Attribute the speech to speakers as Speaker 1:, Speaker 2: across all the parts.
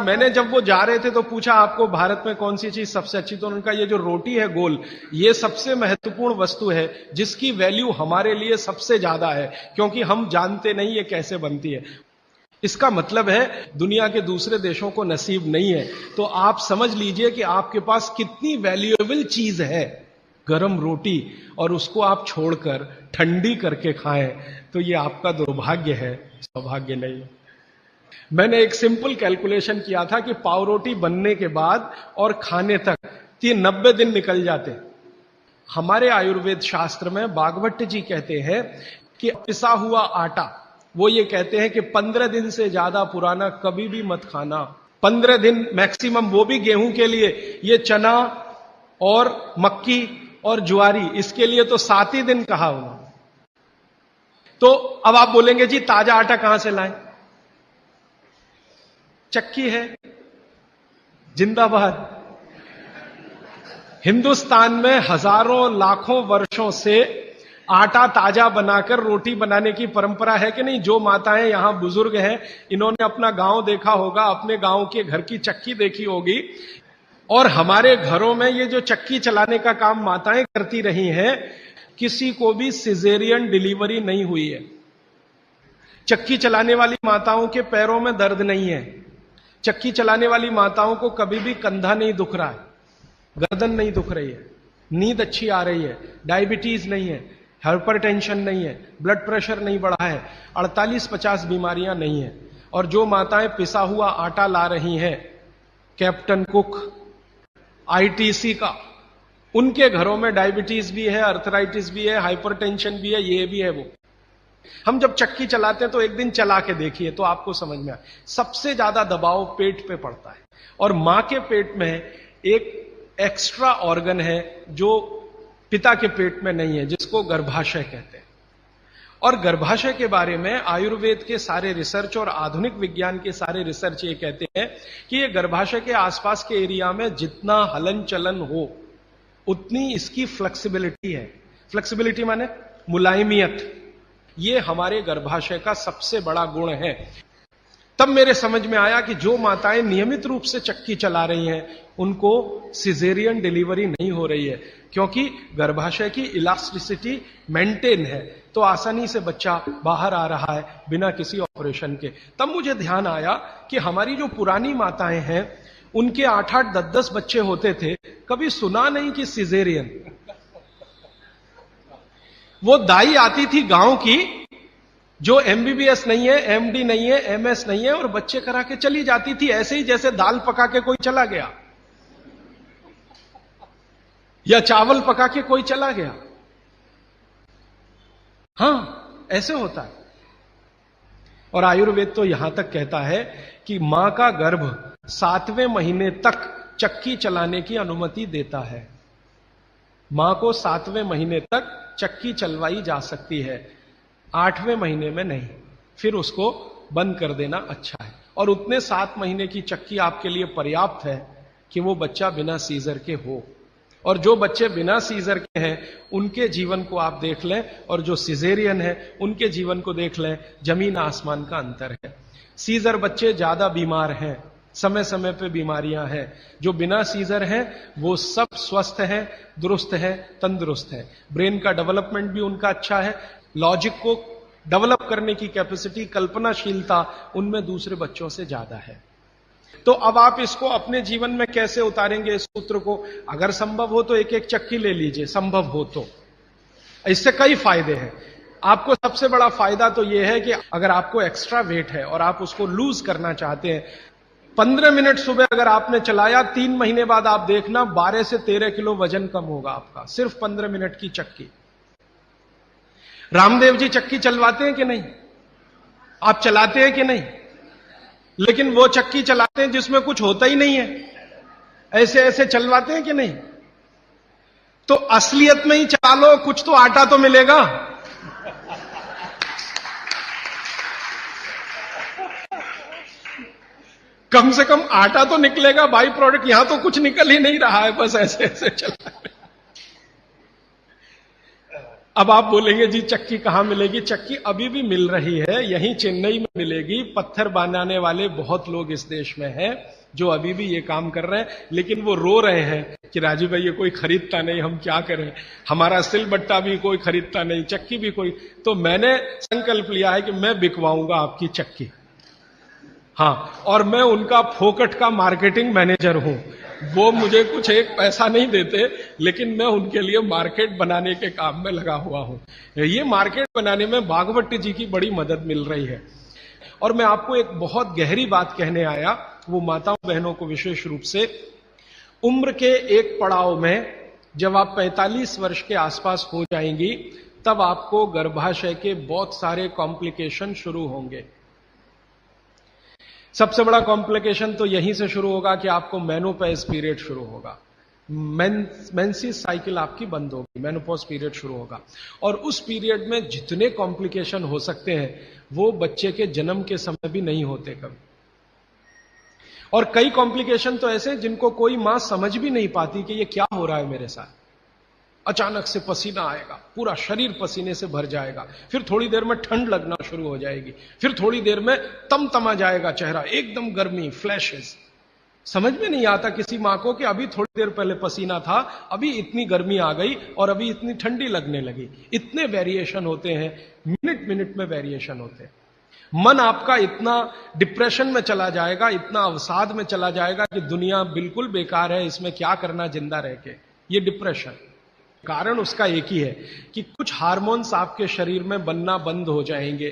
Speaker 1: मैंने जब वो जा रहे थे तो पूछा आपको भारत में कौन सी चीज सबसे अच्छी, तो उनका ये जो रोटी है गोल, ये सबसे महत्वपूर्ण वस्तु है जिसकी वैल्यू हमारे लिए सबसे ज्यादा है, क्योंकि हम जानते नहीं ये कैसे बनती है। इसका मतलब है दुनिया के दूसरे देशों को नसीब नहीं है। तो आप समझ लीजिए कि आपके पास कितनी वैल्यूएबल चीज है गरम रोटी, और उसको आप छोड़कर ठंडी करके खाएं, तो ये आपका दुर्भाग्य है, सौभाग्य नहीं। मैंने एक सिंपल कैलकुलेशन किया था कि पाव रोटी बनने के बाद और खाने तक 90 दिन निकल जाते। हमारे आयुर्वेद शास्त्र में बागभट्ट जी कहते हैं कि पिसा हुआ आटा, वो ये कहते हैं कि 15 दिन से ज्यादा पुराना कभी भी मत खाना। 15 दिन मैक्सिमम, वो भी गेहूं के लिए। ये चना और मक्की और ज्वारी, इसके लिए तो 7 ही दिन कहा उन्होंने। तो अब आप बोलेंगे जी ताजा आटा कहां से लाएं? चक्की है, जिंदाबाद। हिंदुस्तान में हजारों लाखों वर्षों से आटा ताजा बनाकर रोटी बनाने की परंपरा है कि नहीं? जो माताएं यहां बुजुर्ग हैं, इन्होंने अपना गांव देखा होगा, अपने गांव के घर की चक्की देखी होगी। और हमारे घरों में ये जो चक्की चलाने का काम माताएं करती रही हैं, किसी को भी सिजेरियन डिलीवरी नहीं हुई है। चक्की चलाने वाली माताओं के पैरों में दर्द नहीं है। चक्की चलाने वाली माताओं को कभी भी कंधा नहीं दुख रहा है, गर्दन नहीं दुख रही है, नींद अच्छी आ रही है, डायबिटीज नहीं है, हाइपरटेंशन नहीं है, ब्लड प्रेशर नहीं बढ़ा है, 48-50 बीमारियां नहीं है। और जो माताएं पिसा हुआ आटा ला रही हैं, कैप्टन कुक, आईटीसी का, उनके घरों में डायबिटीज भी है, अर्थराइटिस भी है, हाइपरटेंशन भी है, ये भी है वो। हम जब चक्की चलाते हैं तो एक दिन चला के देखिए तो आपको समझ में आए, सबसे ज्यादा दबाव पेट पे पड़ता है। और मां के पेट में एक एक्स्ट्रा ऑर्गन है जो पिता के पेट में नहीं है, जिसको गर्भाशय कहते हैं। और गर्भाशय के बारे में आयुर्वेद के सारे रिसर्च और आधुनिक विज्ञान के सारे रिसर्च ये कहते हैं कि ये गर्भाशय के आसपास के एरिया में जितना हलन चलन हो उतनी इसकी फ्लेक्सिबिलिटी है। फ्लेक्सिबिलिटी माने मुलायमियत। ये हमारे गर्भाशय का सबसे बड़ा गुण है। तब मेरे समझ में आया कि जो माताएं नियमित रूप से चक्की चला रही हैं उनको सिजेरियन डिलीवरी नहीं हो रही है, क्योंकि गर्भाशय की इलास्टिसिटी मेंटेन है, तो आसानी से बच्चा बाहर आ रहा है बिना किसी ऑपरेशन के। तब मुझे ध्यान आया कि हमारी जो पुरानी माताएं हैं उनके 8-8, 10-10 बच्चे होते थे, कभी सुना नहीं कि सिजेरियन। वो दाई आती थी गांव की, जो एमबीबीएस नहीं है, एमडी नहीं है, एमएस नहीं है, और बच्चे करा के चली जाती थी, ऐसे ही जैसे दाल पका के कोई चला गया या चावल पका के कोई चला गया। हां, ऐसे होता है। और आयुर्वेद तो यहां तक कहता है कि मां का गर्भ 7वें महीने तक चक्की चलाने की अनुमति देता है। मां को 7वें महीने तक चक्की चलवाई जा सकती है, 8वें महीने में नहीं, फिर उसको बंद कर देना अच्छा है। और उतने 7 महीने की चक्की आपके लिए पर्याप्त है कि वो बच्चा बिना सीजर के हो। और जो बच्चे बिना सीजर के हैं उनके जीवन को आप देख लें, और जो सिजेरियन है उनके जीवन को देख लें, जमीन आसमान का अंतर है। सीजर बच्चे ज्यादा बीमार हैं, समय समय पे बीमारियां हैं। जो बिना सीजर हैं वो सब स्वस्थ हैं, दुरुस्त हैं, तंदुरुस्त हैं। ब्रेन का डेवलपमेंट भी उनका अच्छा है, लॉजिक को डेवलप करने की कैपेसिटी, कल्पनाशीलता उनमें दूसरे बच्चों से ज्यादा है। तो अब आप इसको अपने जीवन में कैसे उतारेंगे इस सूत्र को? अगर संभव हो तो एक एक चक्की ले लीजिए, संभव हो तो। इससे कई फायदे हैं। आपको सबसे बड़ा फायदा तो यह है कि अगर आपको एक्स्ट्रा वेट है और आप उसको लूज करना चाहते हैं, 15 मिनट सुबह अगर आपने चलाया, 3 महीने बाद आप देखना 12 से 13 किलो वजन कम होगा आपका, सिर्फ 15 मिनट की चक्की। रामदेव जी चक्की चलवाते हैं कि नहीं? आप चलाते हैं कि नहीं? लेकिन वो चक्की चलाते हैं जिसमें कुछ होता ही नहीं है, ऐसे ऐसे चलवाते हैं कि नहीं? तो असलियत में ही चला लो, कुछ तो आटा तो मिलेगा। कम से कम आटा तो निकलेगा, बाई प्रोडक्ट। यहां तो कुछ निकल ही नहीं रहा है, बस ऐसे ऐसे चल रहा है। अब आप बोलेंगे जी चक्की कहां मिलेगी? चक्की अभी भी मिल रही है, यहीं चेन्नई में मिलेगी। पत्थर बनाने वाले बहुत लोग इस देश में हैं जो अभी भी ये काम कर रहे हैं, लेकिन वो रो रहे हैं कि राजीव भाई ये कोई खरीदता नहीं, हम क्या करें, हमारा सिलबट्टा भी कोई खरीदता नहीं, चक्की भी कोई। तो मैंने संकल्प लिया है कि मैं बिकवाऊंगा आपकी चक्की। हाँ, और मैं उनका फोकट का मार्केटिंग मैनेजर हूं। वो मुझे कुछ एक पैसा नहीं देते, लेकिन मैं उनके लिए मार्केट बनाने के काम में लगा हुआ हूं। ये मार्केट बनाने में भागवत जी की बड़ी मदद मिल रही है। और मैं आपको एक बहुत गहरी बात कहने आया, वो माताओं बहनों को विशेष रूप से। उम्र के एक पड़ाव में जब आप 45 वर्ष के आसपास हो जाएंगी, तब आपको गर्भाशय के बहुत सारे कॉम्प्लिकेशन शुरू होंगे। सबसे बड़ा कॉम्प्लिकेशन तो यहीं से शुरू होगा कि आपको मेनोपॉज पीरियड शुरू होगा, मेंसिस साइकिल आपकी बंद होगी, मेनोपॉज पीरियड शुरू होगा। और उस पीरियड में जितने कॉम्प्लिकेशन हो सकते हैं वो बच्चे के जन्म के समय भी नहीं होते कभी। और कई कॉम्प्लिकेशन तो ऐसे जिनको कोई मां समझ भी नहीं पाती कि ये क्या हो रहा है मेरे साथ। अचानक से पसीना आएगा, पूरा शरीर पसीने से भर जाएगा, फिर थोड़ी देर में ठंड लगना शुरू हो जाएगी, फिर थोड़ी देर में तमतमा जाएगा चेहरा, एकदम गर्मी, फ्लैशेस। समझ में नहीं आता किसी मां को कि अभी थोड़ी देर पहले पसीना था, अभी इतनी गर्मी आ गई और अभी इतनी ठंडी लगने लगी। इतने वेरिएशन होते हैं, मिनट मिनट में वेरिएशन होते हैं। मन आपका इतना डिप्रेशन में चला जाएगा, इतना अवसाद में चला जाएगा कि दुनिया बिल्कुल बेकार है, इसमें क्या करना जिंदा रह के। ये डिप्रेशन, कारण उसका एक ही है कि कुछ हार्मोन्स आपके शरीर में बनना बंद हो जाएंगे।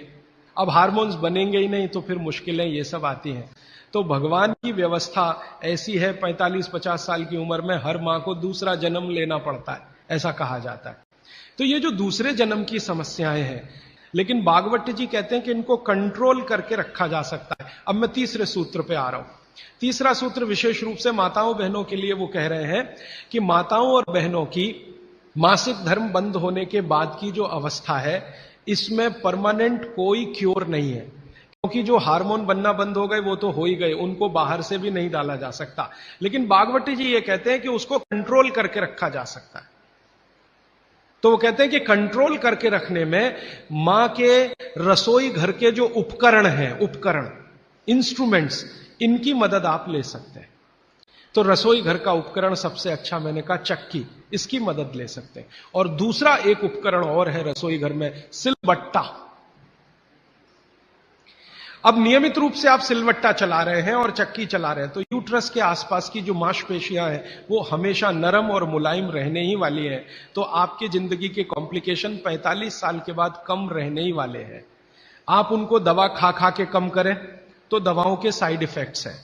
Speaker 1: अब हार्मोन्स बनेंगे ही नहीं तो फिर मुश्किलें ये सब आती हैं। तो भगवान की व्यवस्था ऐसी है, 45-50 साल की उम्र में हर मां को दूसरा जन्म लेना पड़ता है, ऐसा कहा जाता है। तो ये जो दूसरे जन्म की समस्याएं हैं, लेकिन भागवत जी कहते हैं कि इनको कंट्रोल करके रखा जा सकता है। अब मैं तीसरे सूत्र पे आ रहा हूं। तीसरा सूत्र विशेष रूप से माताओं बहनों के लिए वो कह रहे हैं कि माताओं और बहनों की मासिक धर्म बंद होने के बाद की जो अवस्था है, इसमें परमानेंट कोई क्योर नहीं है। क्योंकि जो हार्मोन बनना बंद हो गए वो तो हो ही गए, उनको बाहर से भी नहीं डाला जा सकता। लेकिन भागवत जी ये कहते हैं कि उसको कंट्रोल करके रखा जा सकता है। तो वो कहते हैं कि कंट्रोल करके रखने में मां के रसोई घर के जो उपकरण हैं, उपकरण, इंस्ट्रूमेंट्स, इनकी मदद आप ले सकते हैं। तो रसोई घर का उपकरण सबसे अच्छा मैंने कहा चक्की, इसकी मदद ले सकते हैं। और दूसरा एक उपकरण और है रसोई घर में, सिलबट्टा। अब नियमित रूप से आप सिलबट्टा चला रहे हैं और चक्की चला रहे हैं तो यूट्रस के आसपास की जो मांसपेशियां हैं वो हमेशा नरम और मुलायम रहने ही वाली हैं। तो आपकी जिंदगी के कॉम्प्लिकेशन 45 साल के बाद कम रहने ही वाले हैं। आप उनको दवा खा खा के कम करें तो दवाओं के साइड इफेक्ट्स हैं।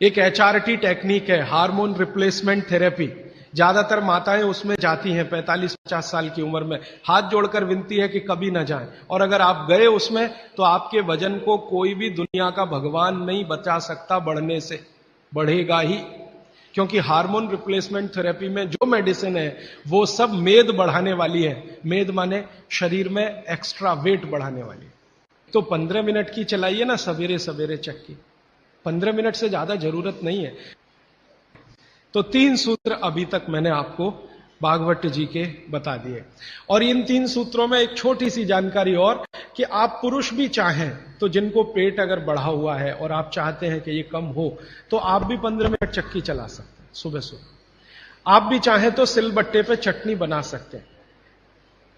Speaker 1: एक HRT टेक्निक है, हार्मोन रिप्लेसमेंट थेरेपी। ज्यादातर माताएं उसमें जाती हैं 45-50 साल की उम्र में, हाथ जोड़कर विनती है कि कभी ना जाएं। और अगर आप गए उसमें तो आपके वजन को कोई भी दुनिया का भगवान नहीं बचा सकता बढ़ने से, बढ़ेगा ही। क्योंकि हार्मोन रिप्लेसमेंट थेरेपी में जो मेडिसिन है वो सब मेद बढ़ाने वाली है। मेद माने शरीर में एक्स्ट्रा वेट बढ़ाने वाली। तो 15 मिनट की चलाइए ना सवेरे सवेरे चक्की, 15 मिनट से ज्यादा जरूरत नहीं है। तो 3 सूत्र अभी तक मैंने आपको भागवत जी के बता दिए। और इन 3 सूत्रों में एक छोटी सी जानकारी और, कि आप पुरुष भी चाहें तो जिनको पेट अगर बढ़ा हुआ है और आप चाहते हैं कि ये कम हो, तो आप भी 15 मिनट चक्की चला सकते हैं सुबह सुबह। आप भी चाहें तो सिलबट्टे पे चटनी बना सकते हैं।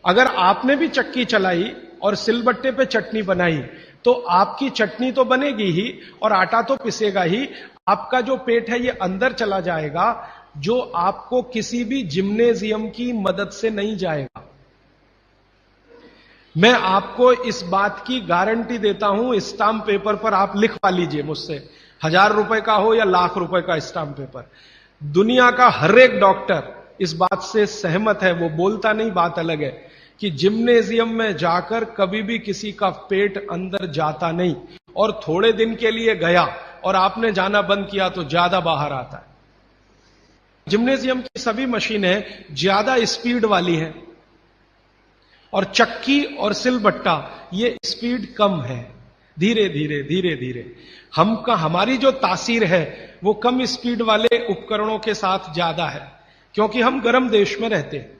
Speaker 1: अगर आपने भी चक्की चलाई और सिलबट्टे पे चटनी बनाई तो आपकी चटनी तो बनेगी ही और आटा तो पिसेगा ही। आपका जो पेट है ये अंदर चला जाएगा, जो आपको किसी भी जिम्नेजियम की मदद से नहीं जाएगा। मैं आपको इस बात की गारंटी देता हूं, स्टाम्प पेपर पर आप लिखवा लीजिए मुझसे, 1000 रुपए का हो या लाख रुपए का स्टाम्प पेपर। दुनिया का हर एक डॉक्टर इस बात से सहमत है, वो बोलता नहीं, बात अलग है, कि जिम्नेजियम में जाकर कभी भी किसी का पेट अंदर जाता नहीं। और थोड़े दिन के लिए गया और आपने जाना बंद किया तो ज्यादा बाहर आता है। जिम्नेजियम की सभी मशीनें ज्यादा स्पीड वाली हैं और चक्की और सिलबट्टा ये स्पीड कम है, धीरे धीरे धीरे धीरे। हमारी जो तासीर है वो कम स्पीड वाले उपकरणों के साथ ज्यादा है, क्योंकि हम गर्म देश में रहते हैं।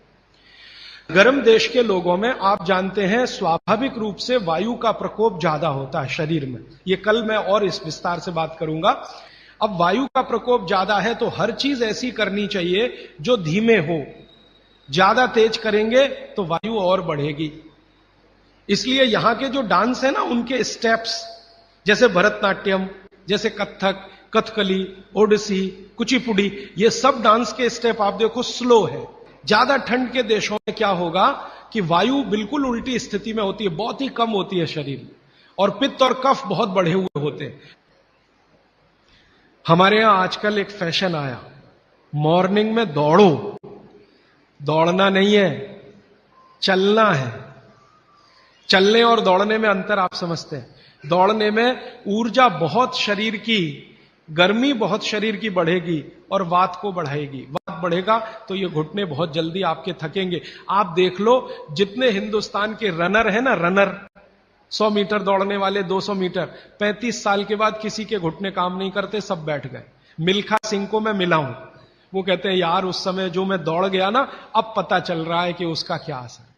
Speaker 1: गर्म देश के लोगों में आप जानते हैं स्वाभाविक रूप से वायु का प्रकोप ज्यादा होता है शरीर में। ये कल मैं और इस विस्तार से बात करूंगा। अब वायु का प्रकोप ज्यादा है तो हर चीज ऐसी करनी चाहिए जो धीमे हो। ज्यादा तेज करेंगे तो वायु और बढ़ेगी। इसलिए यहां के जो डांस है ना, उनके स्टेप्स, जैसे भरतनाट्यम, जैसे कथक, कथकली, ओडिसी, कुचिपुड़ी, ये सब डांस के स्टेप आप देखो स्लो है। ज्यादा ठंड के देशों में क्या होगा कि वायु बिल्कुल उल्टी स्थिति में होती है, बहुत ही कम होती है शरीर में, और पित्त और कफ बहुत बढ़े हुए होते हैं। हमारे यहां आजकल एक फैशन आया, मॉर्निंग में दौड़ो। दौड़ना नहीं है, चलना है। चलने और दौड़ने में अंतर आप समझते हैं। दौड़ने में ऊर्जा बहुत शरीर की, गर्मी बहुत शरीर की बढ़ेगी और वात को बढ़ाएगी। वात बढ़ेगा तो ये घुटने बहुत जल्दी आपके थकेंगे। आप देख लो, जितने हिंदुस्तान के रनर है ना, रनर 100 मीटर दौड़ने वाले, 200 मीटर, 35 साल के बाद किसी के घुटने काम नहीं करते, सब बैठ गए। मिल्खा सिंह को मैं मिला हूं, वो कहते हैं यार उस समय जो मैं दौड़ गया ना, अब पता चल रहा है कि उसका क्या असर।